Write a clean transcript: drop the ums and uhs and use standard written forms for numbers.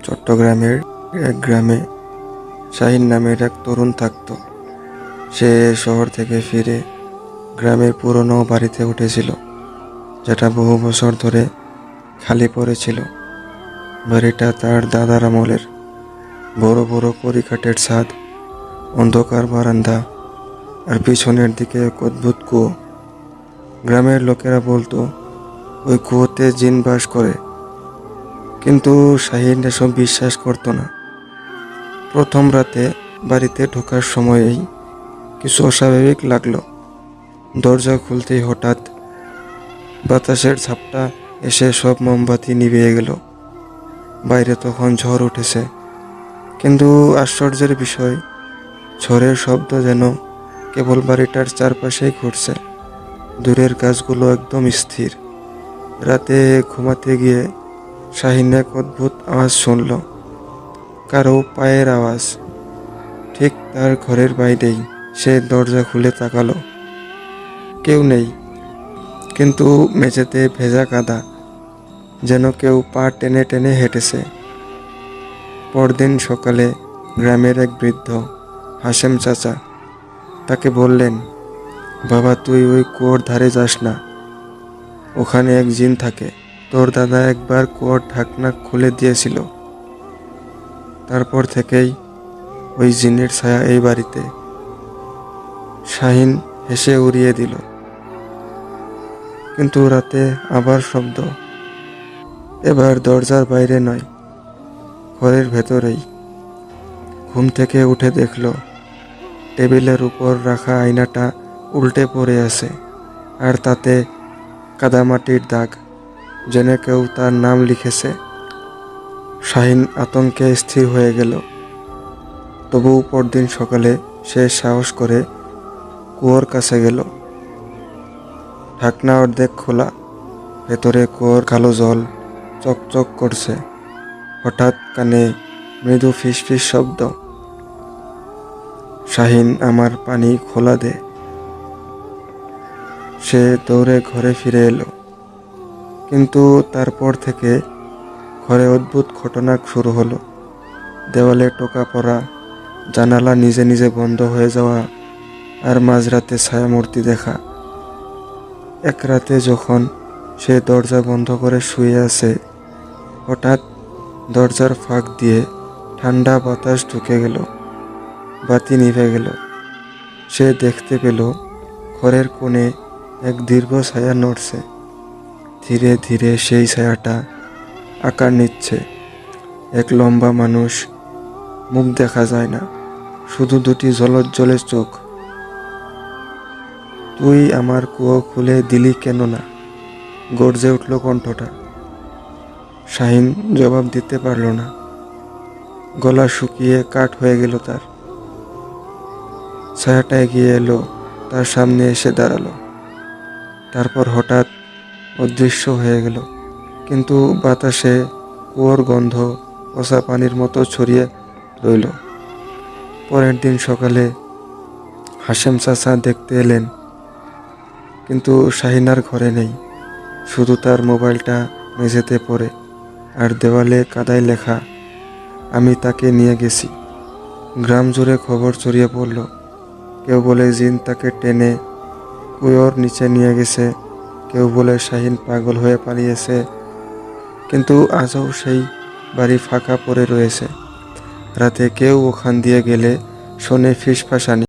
চট্টগ্রামের এক গ্রামে শাহিন নামের এক তরুণ থাকত। সে শহর থেকে ফিরে গ্রামের পুরনো বাড়িতে উঠেছিল, যেটা বহু বছর ধরে খালি পড়েছিল। বাড়িটা তার দাদার আমলের। বড় বড় কড়িকাঠের ছাদ, অন্ধকার বারান্দা, আর পিছনের দিকে এক অদ্ভুত কুয়ো। গ্রামের লোকেরা বলতো ওই কুয়োতে জিন বাস করে, কিন্তু শাহিন এসব বিশ্বাস করতো না। প্রথম রাতে বাড়িতে ঢোকার সময়েই কিছু অস্বাভাবিক লাগলো। দরজা খুলতেই হঠাৎ বাতাসের ঝাপটা এসে সব মোমবাতি নিভিয়ে গেল। বাইরে তখন ঝড় উঠেছে, কিন্তু আশ্চর্যের বিষয়, ঝড়ের শব্দ যেন কেবল বাড়িটার চারপাশেই ঘুরছে। দূরের গাছগুলো একদম স্থির। রাতে ঘুমাতে গিয়ে শাহিন এক অদ্ভুত আওয়াজ শুনল, কারো পায়ের আওয়াজ। ঠিক তার ঘরের বাইরেই। সে দরজা খুলে তাকালো। কেউ নেই, কিন্তু মেঝেতে ভেজা কাদা, যেন কেউ পা টেনে টেনে হেঁটেছে। পরদিন সকালে গ্রামের এক বৃদ্ধ, হাশেম চাচা, তাকে বললেন, বাবা, তুই ওই কুয়োর ধারে যাস না, ওখানে এক জিন থাকে। তোর দাদা একবার কুয়োর ঢাকনা খুলে দিয়েছিল। তারপর থেকেই ওই জিনের ছায়া এই বাড়িতে। শাহিন হেসে উড়িয়ে দিল। কিন্তু রাতে আবার শব্দ। এবার দরজার বাইরে নয়, ঘরের ভেতরেই। ঘুম থেকে উঠে দেখল টেবিলের উপর রাখা আয়নাটা উল্টে পড়ে আছে, আর তাতে কাদামাটির দাগ, যেন কেউ তার নাম লিখেছে। শাহিন আতঙ্কে স্থির হয়ে গেল। তবুও পরদিন সকালে সে সাহস করে কুয়োর কাছে গেল। ঢাকনা অর্ধেক খোলা, ভেতরে কুয়োর কালো জল চকচক করছে। হঠাৎ কানে মৃদু ফিসফিস শব্দ, শাহিন, আমার পানি খোলা দে। সে দৌড়ে ঘরে ফিরে এলো, কিন্তু তারপর থেকে ঘরে অদ্ভুত ঘটনা শুরু হলো। দেওয়ালে টোকা পড়া, জানালা নিজে নিজে বন্ধ হয়ে যাওয়া, আর মাঝরাতে ছায়ামূর্তি দেখা। এক রাতে যখন সে দরজা বন্ধ করে শুয়ে আছে, হঠাৎ দরজার ফাঁক দিয়ে ঠান্ডা বাতাস ঢুকে গেল। বাতি নিভে গেল। সে দেখতে পেল ঘরের কোণে এক দীর্ঘ ছায়া নড়ছে। ধীরে ধীরে সেই ছায়াটা আকার নিচ্ছে। এক লম্বা মানুষ, মুখ দেখা যায় না, শুধু দুটি জ্বলজ্বলে চোখ। তুই আমার কুয়ো খুলে দিলি কেন না? গর্জে উঠল কণ্ঠটা। শাহিন জবাব দিতে পারল না। গলা শুকিয়ে কাঠ হয়ে গেল তার। ছায়াটা এগিয়ে এলো, তার সামনে এসে দাঁড়ালো। তারপর হঠাৎ অদৃশ্য হয়ে গেল, কিন্তু বাতাসে কুয়োর গন্ধ পচা পানির মতো ছড়িয়ে রইল। পরের দিন সকালে হাশেম চাচা দেখতে এলেন, কিন্তু শাহিন আর ঘরে নেই। শুধু তার মোবাইলটা মেঝেতে পড়ে, আর দেওয়ালে কাদায় লেখা, আমি তাকে নিয়ে গেছি। গ্রাম জুড়ে খবর ছড়িয়ে পড়ল। কেউ বলে জিন তাকে টেনে কুয়োর নিচে নিয়ে গেছে, কেউ বলে শাহিন পাগল হয়ে পালিয়েছে। কিন্তু আজও সেই বাড়ি ফাঁকা পড়ে রয়েছে। রাতে কেউ ওখান দিয়ে গেলে শোনে ফিসফাসানি।